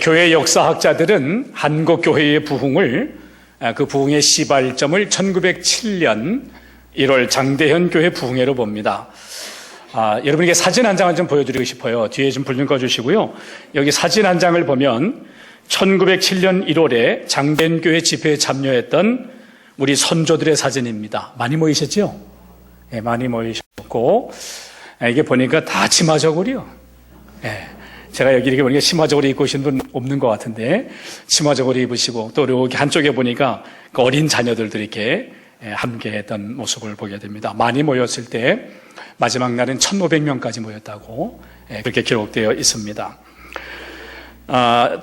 교회 역사학자들은 한국 교회의 부흥을, 그 부흥의 시발점을 1907년 1월 장대현 교회 부흥회로 봅니다. 여러분에게 사진 한 장을 좀 보여드리고 싶어요. 뒤에 좀 불 좀 꺼주시고요. 여기 사진 한 장을 보면 1907년 1월에 장대현 교회 집회에 참여했던 우리 선조들의 사진입니다. 많이 모이셨죠? 네, 많이 모이셨고, 이게 보니까 다 치마 저고리요. 네. 제가 여기 이렇게 보니까 치마 저고리 입고 오신 분 없는 것 같은데, 치마 저고리 입으시고, 또 여기 한쪽에 보니까 그 어린 자녀들도 이렇게 함께 했던 모습을 보게 됩니다. 많이 모였을 때, 마지막 날은 1,500명까지 모였다고 그렇게 기록되어 있습니다.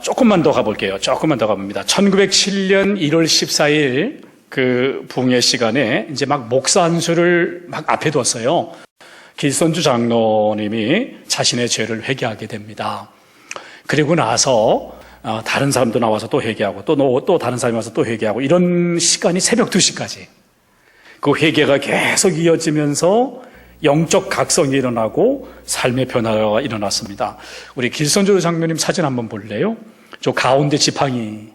조금만 더 가볼게요. 조금만 더 가봅니다. 1907년 1월 14일 그 부흥의 시간에 이제 막 목사 한 수를 막 앞에 뒀어요. 길선주 장로님이 자신의 죄를 회개하게 됩니다. 그리고 나서 다른 사람도 나와서 또 회개하고 또 다른 사람이 와서 또 회개하고 이런 시간이 새벽 2시까지 그 회개가 계속 이어지면서 영적 각성이 일어나고 삶의 변화가 일어났습니다. 우리 길선주 장로님 사진 한번 볼래요? 저 가운데 지팡이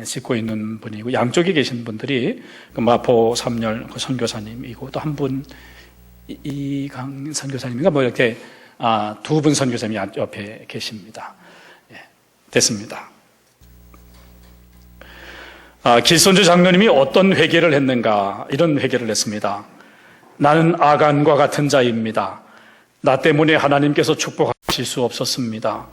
짚고 있는 분이고 양쪽에 계신 분들이 그 마포 3열 그 선교사님이고 또 한 분 이강 선교사님인가 뭐 이렇게 두 분 선교사님이 옆에 계십니다. 됐습니다. 길선주 장로님이 어떤 회개를 했는가? 이런 회개를 했습니다. 나는 아간과 같은 자입니다. 나 때문에 하나님께서 축복하실 수 없었습니다.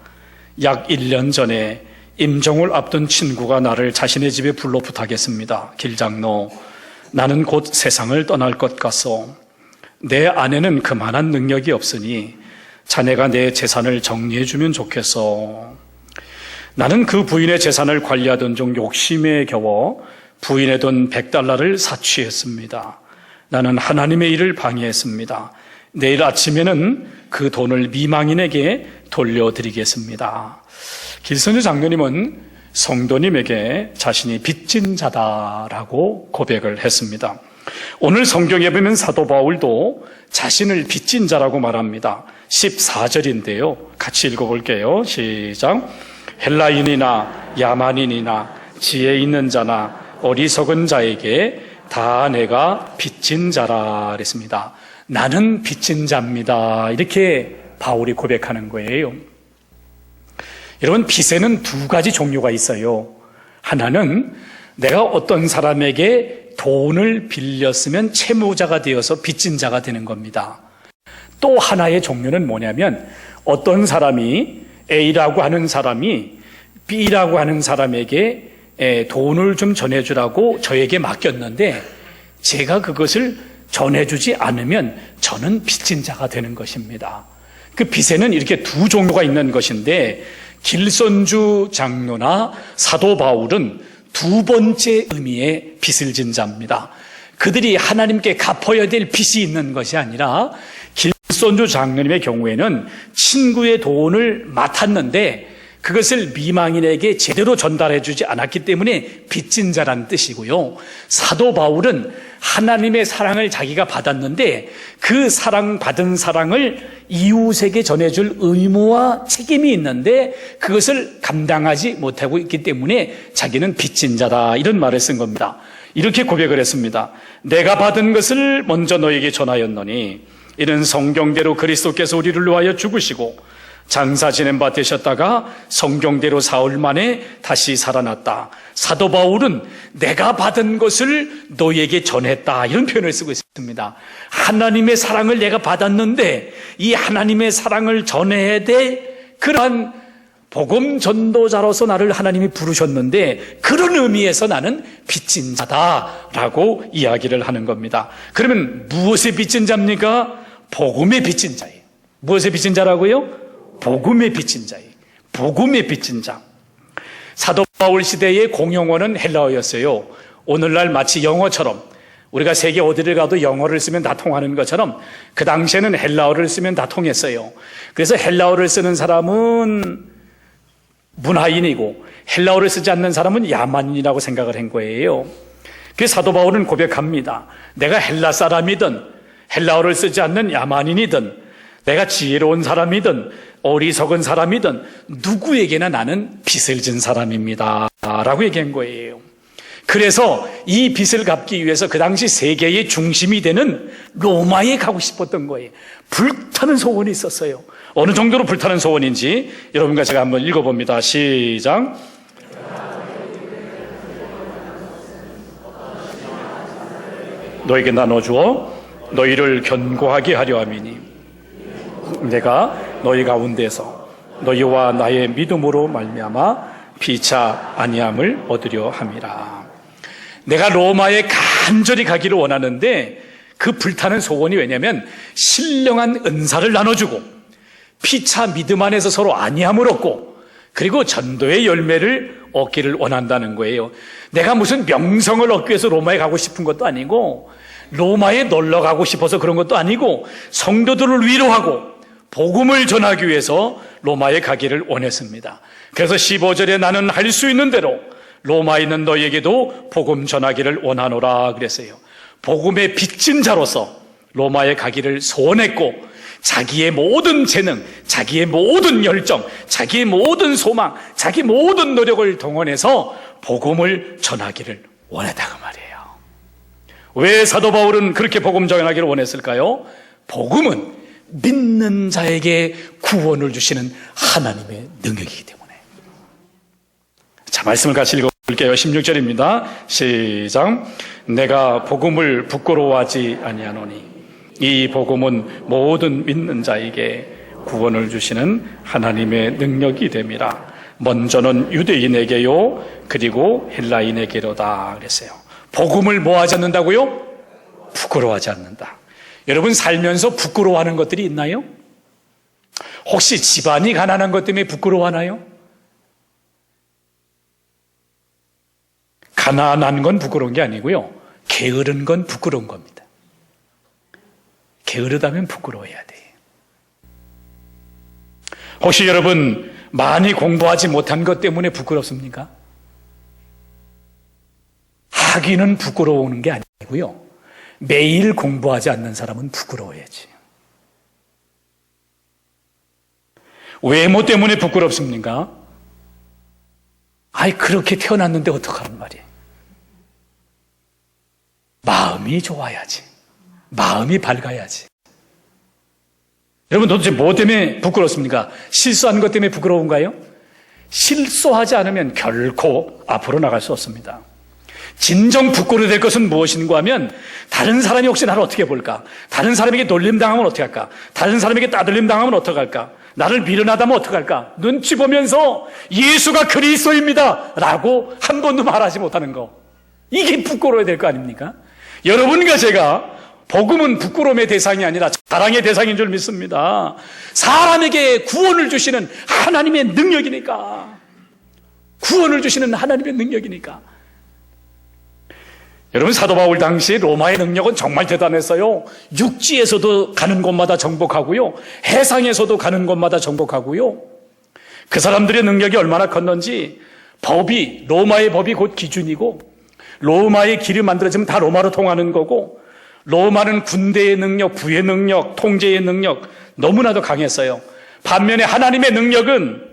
약 1년 전에 임종을 앞둔 친구가 나를 자신의 집에 불러 부탁했습니다. 길장로, 나는 곧 세상을 떠날 것 같소. 내 아내는 그만한 능력이 없으니 자네가 내 재산을 정리해주면 좋겠어. 나는 그 부인의 재산을 관리하던 중 욕심에 겨워 부인의 돈 $100를 사취했습니다. 나는 하나님의 일을 방해했습니다. 내일 아침에는 그 돈을 미망인에게 돌려드리겠습니다. 길선주 장로님은 성도님에게 자신이 빚진 자다라고 고백을 했습니다. 오늘 성경에 보면 사도 바울도 자신을 빚진 자라고 말합니다. 14절인데요. 같이 읽어볼게요. 시작. 헬라인이나 야만인이나 지혜 있는 자나 어리석은 자에게 다 내가 빚진 자라 그랬습니다. 나는 빚진 자입니다. 이렇게 바울이 고백하는 거예요. 여러분, 빚에는 두 가지 종류가 있어요. 하나는 내가 어떤 사람에게 돈을 빌렸으면 채무자가 되어서 빚진 자가 되는 겁니다. 또 하나의 종류는 뭐냐면 어떤 사람이 A라고 하는 사람이 B라고 하는 사람에게 돈을 좀 전해주라고 저에게 맡겼는데 제가 그것을 전해주지 않으면 저는 빚진 자가 되는 것입니다. 그 빚에는 이렇게 두 종류가 있는 것인데 길선주 장로나 사도 바울은 두 번째 의미의 빚을 진 자입니다. 그들이 하나님께 갚아야 될 빚이 있는 것이 아니라 길선주 장로님의 경우에는 친구의 돈을 맡았는데 그것을 미망인에게 제대로 전달해주지 않았기 때문에 빚진 자라는 뜻이고요. 사도 바울은 하나님의 사랑을 자기가 받았는데 그 사랑받은 사랑을 이웃에게 전해줄 의무와 책임이 있는데 그것을 감당하지 못하고 있기 때문에 자기는 빚진 자다, 이런 말을 쓴 겁니다. 이렇게 고백을 했습니다. 내가 받은 것을 먼저 너에게 전하였노니 이는 성경대로 그리스도께서 우리를 위하여 죽으시고 장사 지낸 바 되셨다가 성경대로 사흘 만에 다시 살아났다. 사도 바울은 내가 받은 것을 너에게 전했다, 이런 표현을 쓰고 있습니다. 하나님의 사랑을 내가 받았는데 이 하나님의 사랑을 전해야 돼. 그러한 복음 전도자로서 나를 하나님이 부르셨는데 그런 의미에서 나는 빚진 자다라고 이야기를 하는 겁니다. 그러면 무엇의 빚진 자입니까? 복음의 빚진 자예요. 무엇의 빚진 자라고요? 복음의 빚진 자예요. 복음의 빚진 자. 사도 바울 시대의 공용어는 헬라어였어요. 오늘날 마치 영어처럼 우리가 세계 어디를 가도 영어를 쓰면 다 통하는 것처럼 그 당시에는 헬라어를 쓰면 다 통했어요. 그래서 헬라어를 쓰는 사람은 문화인이고 헬라어를 쓰지 않는 사람은 야만인이라고 생각을 한 거예요. 그래서 사도 바울은 고백합니다. 내가 헬라 사람이든 헬라어를 쓰지 않는 야만인이든 내가 지혜로운 사람이든 어리석은 사람이든 누구에게나 나는 빚을 진 사람입니다 라고 얘기한 거예요. 그래서 이 빚을 갚기 위해서 그 당시 세계의 중심이 되는 로마에 가고 싶었던 거예요. 불타는 소원이 있었어요. 어느 정도로 불타는 소원인지 여러분과 제가 한번 읽어봅니다. 시작. 너에게 나눠주어 너희를 견고하게 하려 함이니 내가 너희 가운데서 너희와 나의 믿음으로 말미암아 피차 아니함을 얻으려 함이라. 내가 로마에 간절히 가기를 원하는데 그 불타는 소원이 왜냐하면 신령한 은사를 나눠주고 피차 믿음 안에서 서로 아니함을 얻고 그리고 전도의 열매를 얻기를 원한다는 거예요. 내가 무슨 명성을 얻기 위해서 로마에 가고 싶은 것도 아니고 로마에 놀러 가고 싶어서 그런 것도 아니고 성도들을 위로하고 복음을 전하기 위해서 로마에 가기를 원했습니다. 그래서 15절에 나는 할 수 있는 대로 로마에 있는 너희에게도 복음 전하기를 원하노라 그랬어요. 복음의 빚진 자로서 로마에 가기를 소원했고 자기의 모든 재능, 자기의 모든 열정, 자기의 모든 소망, 자기 모든 노력을 동원해서 복음을 전하기를 원했다고 말이에요. 왜 사도 바울은 그렇게 복음 전하기를 원했을까요? 복음은 믿는 자에게 구원을 주시는 하나님의 능력이기 때문에. 자, 말씀을 같이 읽어볼게요. 16절입니다. 시작. 내가 복음을 부끄러워하지 아니하노니 이 복음은 모든 믿는 자에게 구원을 주시는 하나님의 능력이 됨이라. 먼저는 유대인에게요 그리고 헬라인에게로다 그랬어요. 복음을 뭐 하지 않는다고요? 부끄러워하지 않는다. 여러분 살면서 부끄러워하는 것들이 있나요? 혹시 집안이 가난한 것 때문에 부끄러워하나요? 가난한 건 부끄러운 게 아니고요. 게으른 건 부끄러운 겁니다. 게으르다면 부끄러워해야 돼요. 혹시 여러분 많이 공부하지 못한 것 때문에 부끄럽습니까? 하기는 부끄러우는 게 아니고요. 매일 공부하지 않는 사람은 부끄러워야지. 외모 때문에 부끄럽습니까? 아이 그렇게 태어났는데 어떡하란 말이에요. 마음이 좋아야지. 마음이 밝아야지. 여러분 도대체 뭐 때문에 부끄럽습니까? 실수한 것 때문에 부끄러운가요? 실수하지 않으면 결코 앞으로 나갈 수 없습니다. 진정 부끄러워야 될 것은 무엇인가 하면 다른 사람이 혹시 나를 어떻게 볼까? 다른 사람에게 놀림당하면 어떻게 할까? 다른 사람에게 따돌림당하면 어떻게 할까? 나를 미련하다면 어떻게 할까? 눈치 보면서 예수가 그리스도입니다 라고 한 번도 말하지 못하는 거, 이게 부끄러워야 될 거 아닙니까? 여러분과 제가 복음은 부끄러움의 대상이 아니라 자랑의 대상인 줄 믿습니다. 사람에게 구원을 주시는 하나님의 능력이니까. 구원을 주시는 하나님의 능력이니까. 여러분 사도 바울 당시 로마의 능력은 정말 대단했어요. 육지에서도 가는 곳마다 정복하고요, 해상에서도 가는 곳마다 정복하고요. 그 사람들의 능력이 얼마나 컸는지, 법이, 로마의 법이 곧 기준이고 로마의 길이 만들어지면 다 로마로 통하는 거고, 로마는 군대의 능력, 부의 능력, 통제의 능력 너무나도 강했어요. 반면에 하나님의 능력은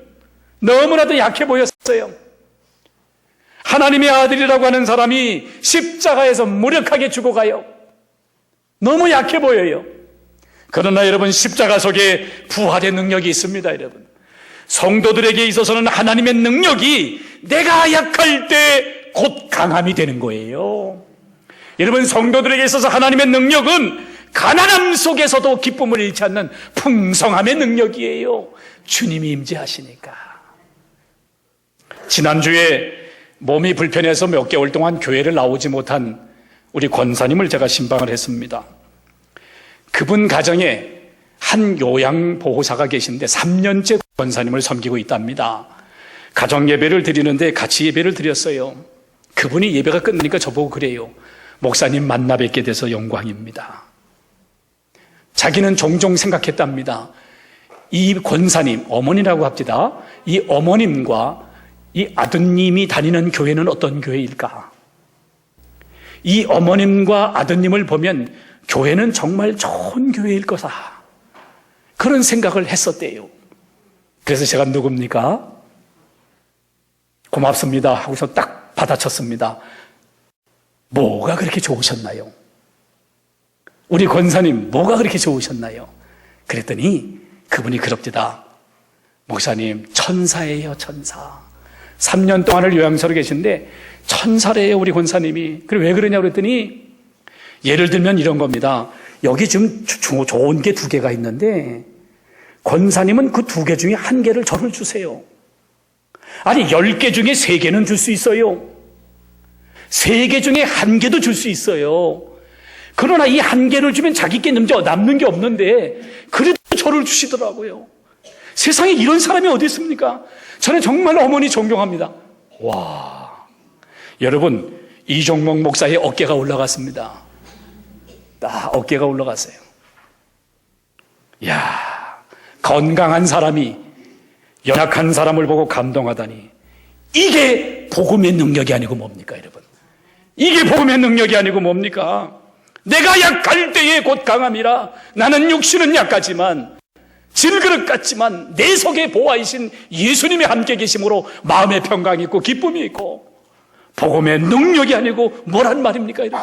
너무나도 약해 보였어요. 하나님의 아들이라고 하는 사람이 십자가에서 무력하게 죽어가요. 너무 약해 보여요. 그러나 여러분 십자가 속에 부활의 능력이 있습니다. 여러분 성도들에게 있어서는 하나님의 능력이 내가 약할 때 곧 강함이 되는 거예요. 여러분 성도들에게 있어서 하나님의 능력은 가난함 속에서도 기쁨을 잃지 않는 풍성함의 능력이에요. 주님이 임재하시니까. 지난주에 몸이 불편해서 몇 개월 동안 교회를 나오지 못한 우리 권사님을 제가 신방을 했습니다. 그분 가정에 한 요양보호사가 계신데 3년째 권사님을 섬기고 있답니다. 가정 예배를 드리는데 같이 예배를 드렸어요. 그분이 예배가 끝나니까 저보고 그래요. 목사님 만나 뵙게 돼서 영광입니다. 자기는 종종 생각했답니다. 이 권사님, 어머니라고 합시다. 이 어머님과 이 아드님이 다니는 교회는 어떤 교회일까? 이 어머님과 아드님을 보면 교회는 정말 좋은 교회일 거다. 그 그런 생각을 했었대요. 그래서 제가 누굽니까? 고맙습니다 하고서 딱 받아쳤습니다. 뭐가 그렇게 좋으셨나요? 우리 권사님 뭐가 그렇게 좋으셨나요? 그랬더니 그분이 그럽니다. 목사님 천사예요, 천사. 3년 동안을 요양소로 계신데 천사래요, 우리 권사님이. 그래 왜 그러냐고 그랬더니 예를 들면 이런 겁니다. 여기 지금 좋은 게 2개가 있는데 권사님은 그 2개 중에 1개를 저를 주세요. 아니 10개 중에 3개는 줄 수 있어요. 3개 중에 1개도 줄 수 있어요. 그러나 이 1개를 주면 자기께 남는 게 없는데 그래도 저를 주시더라고요. 세상에 이런 사람이 어디 있습니까? 저는 정말 어머니 존경합니다. 와, 여러분 이종목 목사의 어깨가 올라갔습니다. 어깨가 올라갔어요. 이야, 건강한 사람이 연약한 사람을 보고 감동하다니, 이게 복음의 능력이 아니고 뭡니까, 여러분? 이게 복음의 능력이 아니고 뭡니까? 내가 약할 때에 곧 강함이라. 나는 육신은 약하지만 질그릇 같지만 내 속에 보아이신 예수님이 함께 계심으로 마음의 평강이 있고 기쁨이 있고, 복음의 능력이 아니고 뭐란 말입니까, 여러분?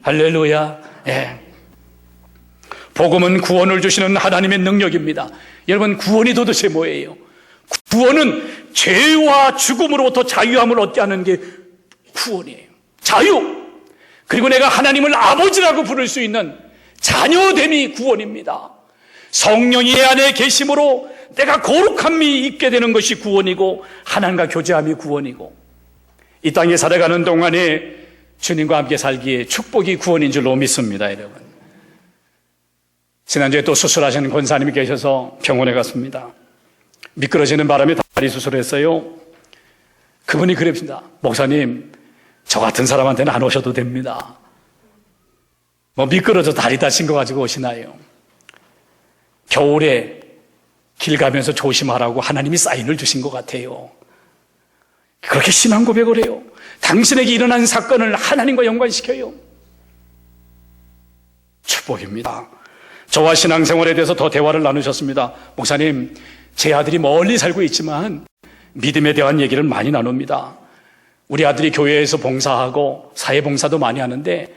할렐루야. 예. 복음은 구원을 주시는 하나님의 능력입니다. 여러분, 구원이 도대체 뭐예요? 구원은 죄와 죽음으로부터 자유함을 얻게 하는 게 구원이에요. 자유. 그리고 내가 하나님을 아버지라고 부를 수 있는 자녀됨이 구원입니다. 성령이 내 안에 계심으로 내가 거룩함이 있게 되는 것이 구원이고, 하나님과 교제함이 구원이고, 이 땅에 살아가는 동안에 주님과 함께 살기에 축복이 구원인 줄로 믿습니다, 여러분. 지난주에 또 수술하시는 권사님이 계셔서 병원에 갔습니다. 미끄러지는 바람에 다리 수술했어요. 그분이 그럽니다. 목사님, 저 같은 사람한테는 안 오셔도 됩니다. 뭐 미끄러져 다리 다친 거 가지고 오시나요? 겨울에 길 가면서 조심하라고 하나님이 사인을 주신 것 같아요. 그렇게 신앙 고백을 해요. 당신에게 일어난 사건을 하나님과 연관시켜요. 축복입니다. 저와 신앙생활에 대해서 더 대화를 나누셨습니다. 목사님, 제 아들이 멀리 살고 있지만 믿음에 대한 얘기를 많이 나눕니다. 우리 아들이 교회에서 봉사하고 사회봉사도 많이 하는데,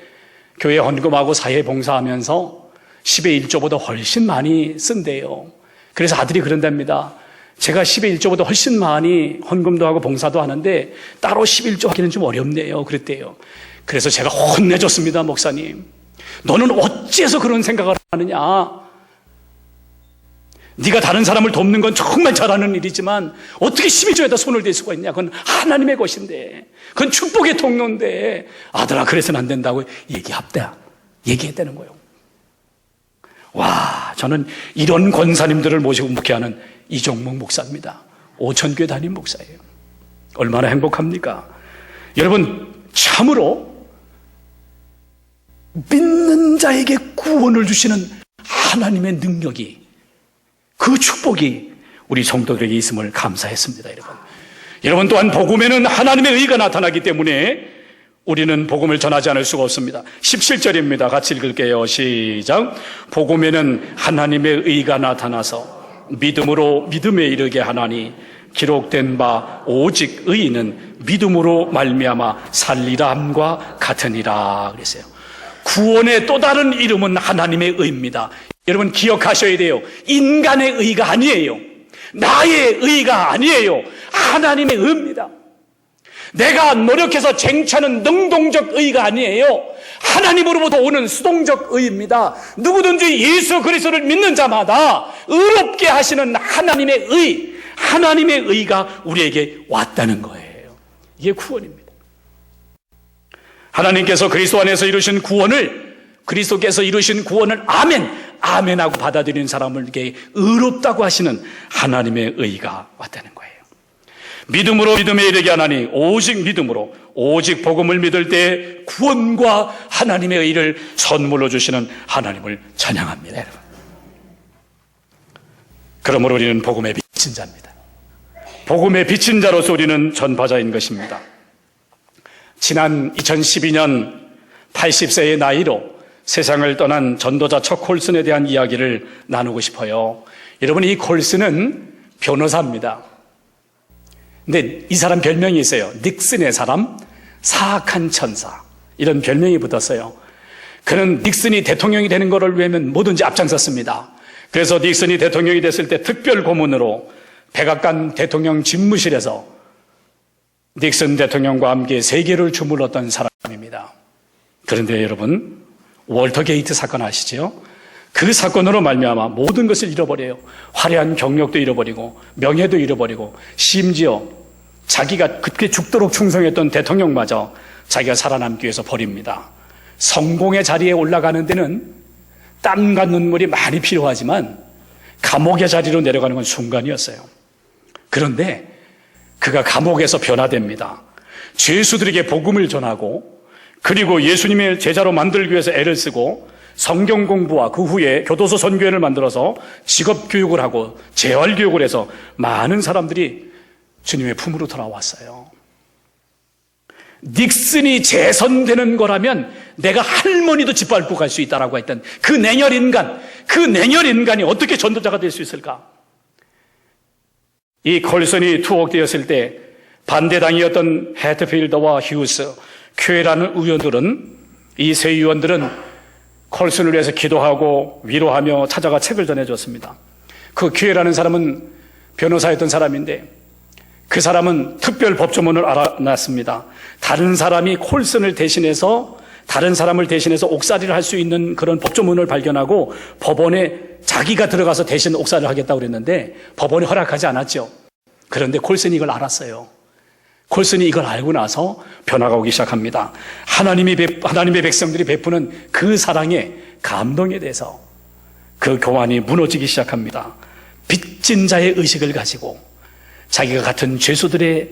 교회 헌금하고 사회봉사하면서 10의 1조보다 훨씬 많이 쓴대요. 그래서 아들이 그런답니다. 제가 10의 1조보다 훨씬 많이 헌금도 하고 봉사도 하는데 따로 11조 하기는 좀 어렵네요. 그랬대요. 그래서 제가 혼내줬습니다. 목사님, 너는 어찌해서 그런 생각을 하느냐? 네가 다른 사람을 돕는 건 정말 잘하는 일이지만 어떻게 12조에다 손을 댈 수가 있냐? 그건 하나님의 것인데, 그건 축복의 통로인데, 아들아 그래서는 안 된다고 얘기했다는 거예요. 와, 저는 이런 권사님들을 모시고 목회하는 이종목 목사입니다. 오천교회 담임 목사예요. 얼마나 행복합니까? 여러분, 참으로 믿는 자에게 구원을 주시는 하나님의 능력이, 그 축복이 우리 성도들에게 있음을 감사했습니다. 여러분 또한 복음에는 하나님의 의가 나타나기 때문에 우리는 복음을 전하지 않을 수가 없습니다. 17절입니다. 같이 읽을게요. 시작. 복음에는 하나님의 의가 나타나서 믿음으로 믿음에 이르게 하나니, 기록된 바 오직 의인은 믿음으로 말미암아 살리라 함과 같으니라 그랬어요. 구원의 또 다른 이름은 하나님의 의입니다. 여러분 기억하셔야 돼요. 인간의 의가 아니에요. 나의 의가 아니에요. 하나님의 의입니다. 내가 노력해서 쟁취하는 능동적 의가 아니에요. 하나님으로부터 오는 수동적 의입니다. 누구든지 예수 그리스도를 믿는 자마다 의롭게 하시는 하나님의 의, 하나님의 의가 우리에게 왔다는 거예요. 이게 구원입니다. 하나님께서 그리스도 안에서 이루신 구원을, 그리스도께서 이루신 구원을 아멘, 아멘하고 받아들이는 사람에게 의롭다고 하시는 하나님의 의가 왔다는 거예요. 믿음으로 믿음에 이르게 하나니, 오직 믿음으로, 오직 복음을 믿을 때 구원과 하나님의 의를 선물로 주시는 하나님을 찬양합니다, 여러분. 그러므로 우리는 복음의 비친 자입니다. 복음의 비친 자로서 우리는 전파자인 것입니다. 지난 2012년 80세의 나이로 세상을 떠난 전도자 척 콜슨에 대한 이야기를 나누고 싶어요. 여러분, 이 콜슨은 변호사입니다. 근데 이 사람 별명이 있어요. 닉슨의 사람, 사악한 천사, 이런 별명이 붙었어요. 그는 닉슨이 대통령이 되는 것을 위하면 뭐든지 앞장섰습니다. 그래서 닉슨이 대통령이 됐을 때 특별 고문으로 백악관 대통령 집무실에서 닉슨 대통령과 함께 세계를 주물렀던 사람입니다. 그런데 여러분, 월터 게이트 사건 아시죠? 그 사건으로 말미암아 모든 것을 잃어버려요. 화려한 경력도 잃어버리고 명예도 잃어버리고 심지어 자기가 그렇게 죽도록 충성했던 대통령마저 자기가 살아남기 위해서 버립니다. 성공의 자리에 올라가는 데는 땀과 눈물이 많이 필요하지만 감옥의 자리로 내려가는 건 순간이었어요. 그런데 그가 감옥에서 변화됩니다. 죄수들에게 복음을 전하고 그리고 예수님의 제자로 만들기 위해서 애를 쓰고 성경 공부와 그 후에 교도소 선교회를 만들어서 직업 교육을 하고 재활 교육을 해서 많은 사람들이 주님의 품으로 돌아왔어요. 닉슨이 재선되는 거라면 내가 할머니도 짓밟고 갈 수 있다라고 했던 그 냉혈 인간이 어떻게 전도자가 될 수 있을까? 이 콜슨이 투옥되었을 때 반대당이었던 해트필더와 휴스, 큐에라는 의원들은, 이 세 의원들은 콜슨을 위해서 기도하고 위로하며 찾아가 책을 전해줬습니다. 그 큐에라는 사람은 변호사였던 사람인데 그 사람은 특별 법조문을 알아놨습니다. 다른 사람이 콜슨을 대신해서, 다른 사람을 대신해서 옥살이를 할 수 있는 그런 법조문을 발견하고 법원에 자기가 들어가서 대신 옥살이를 하겠다고 그랬는데 법원이 허락하지 않았죠. 그런데 콜슨이 이걸 알았어요. 콜슨이 이걸 알고 나서 변화가 오기 시작합니다. 하나님의 백성들이 베푸는 그 사랑에 감동에 대해서 그 교환이 무너지기 시작합니다. 빚진 자의 의식을 가지고 자기가 같은 죄수들의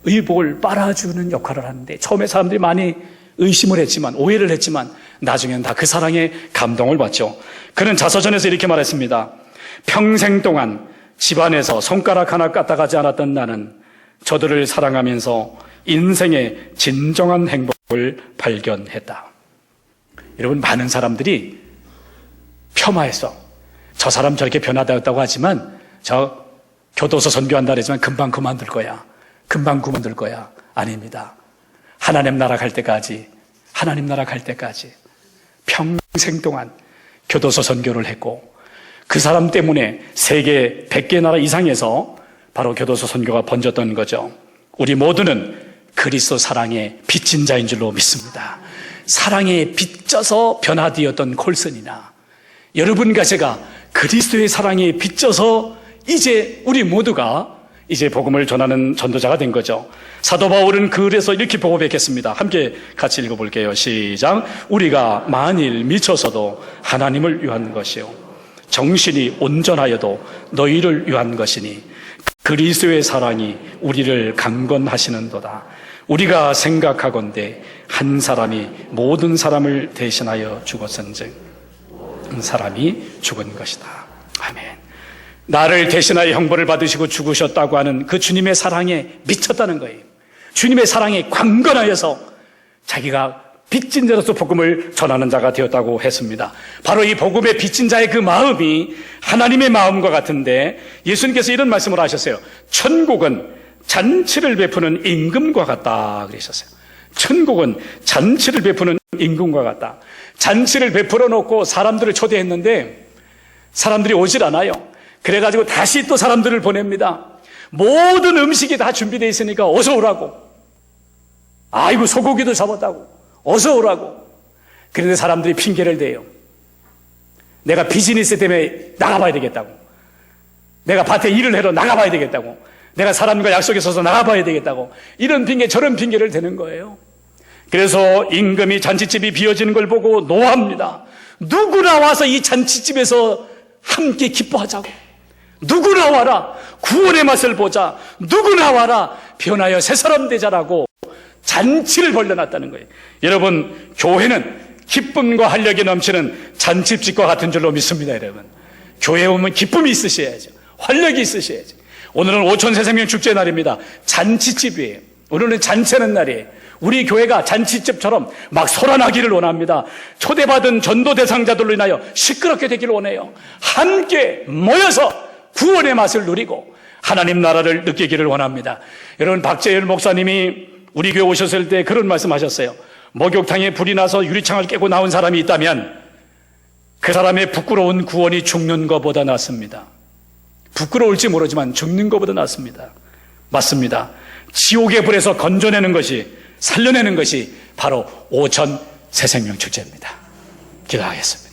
의복을 빨아주는 역할을 하는데 처음에 사람들이 많이 의심을 했지만, 오해를 했지만 나중에는 다 그 사랑에 감동을 받죠. 그는 자서전에서 이렇게 말했습니다. 평생 동안 집안에서 손가락 하나 까딱하지 않았던 나는 저들을 사랑하면서 인생의 진정한 행복을 발견했다. 여러분, 많은 사람들이 폄하해서 저 사람 저렇게 변화되었다고 하지만, 저 교도소 선교한다 그러지만 금방 그만둘 거야. 아닙니다. 하나님 나라 갈 때까지 평생 동안 교도소 선교를 했고 그 사람 때문에 세계 100개 나라 이상에서 바로 교도소 선교가 번졌던 거죠. 우리 모두는 그리스도 사랑에 빚진 자인 줄로 믿습니다. 사랑에 빚져서 변화되었던 콜슨이나 여러분과 제가 그리스도의 사랑에 빚져서 이제 우리 모두가 이제 복음을 전하는 전도자가 된 거죠. 사도 바울은 글에서 이렇게 보고백했습니다. 함께 같이 읽어볼게요. 시작. 우리가 만일 미쳐서도 하나님을 위한 것이요 정신이 온전하여도 너희를 위한 것이니 그리스도의 사랑이 우리를 강건하시는도다. 우리가 생각하건대 한 사람이 모든 사람을 대신하여 죽었은즉 한 사람이 죽은 것이다. 아멘. 나를 대신하여 형벌을 받으시고 죽으셨다고 하는 그 주님의 사랑에 미쳤다는 거예요. 주님의 사랑에 관건하여서 자기가 빚진 자로서 복음을 전하는 자가 되었다고 했습니다. 바로 이 복음의 빚진 자의 그 마음이 하나님의 마음과 같은데 예수님께서 이런 말씀을 하셨어요. 천국은 잔치를 베푸는 임금과 같다 그러셨어요. 천국은 잔치를 베푸는 임금과 같다. 잔치를 베풀어 놓고 사람들을 초대했는데 사람들이 오질 않아요. 그래가지고 다시 또 사람들을 보냅니다. 모든 음식이 다 준비되어 있으니까 어서 오라고. 아이고 소고기도 잡았다고. 어서 오라고. 그런데 사람들이 핑계를 대요. 내가 비즈니스 때문에 나가봐야 되겠다고. 내가 밭에 일을 해러 나가봐야 되겠다고. 내가 사람과 약속에 서서 나가봐야 되겠다고. 이런 핑계 저런 핑계를 대는 거예요. 그래서 임금이 잔치집이 비어지는 걸 보고 노합니다. 누구나 와서 이 잔치집에서 함께 기뻐하자고. 누구나 와라. 구원의 맛을 보자. 누구나 와라. 변하여 새 사람 되자라고 잔치를 벌려놨다는 거예요. 여러분, 교회는 기쁨과 활력이 넘치는 잔치집과 같은 줄로 믿습니다. 여러분, 교회에 오면 기쁨이 있으셔야죠. 활력이 있으셔야죠. 오늘은 오천세생명 축제 날입니다. 잔치집이에요. 오늘은 잔치하는 날이에요. 우리 교회가 잔치집처럼 막 소란하기를 원합니다. 초대받은 전도 대상자들로 인하여 시끄럽게 되기를 원해요. 함께 모여서 구원의 맛을 누리고 하나님 나라를 느끼기를 원합니다. 여러분, 박재열 목사님이 우리 교회 오셨을 때 그런 말씀하셨어요. 목욕탕에 불이 나서 유리창을 깨고 나온 사람이 있다면 그 사람의 부끄러운 구원이 죽는 것보다 낫습니다. 부끄러울지 모르지만 죽는 것보다 낫습니다. 맞습니다. 지옥의 불에서 건져내는 것이, 살려내는 것이 바로 오천 새 생명 축제입니다. 기도하겠습니다.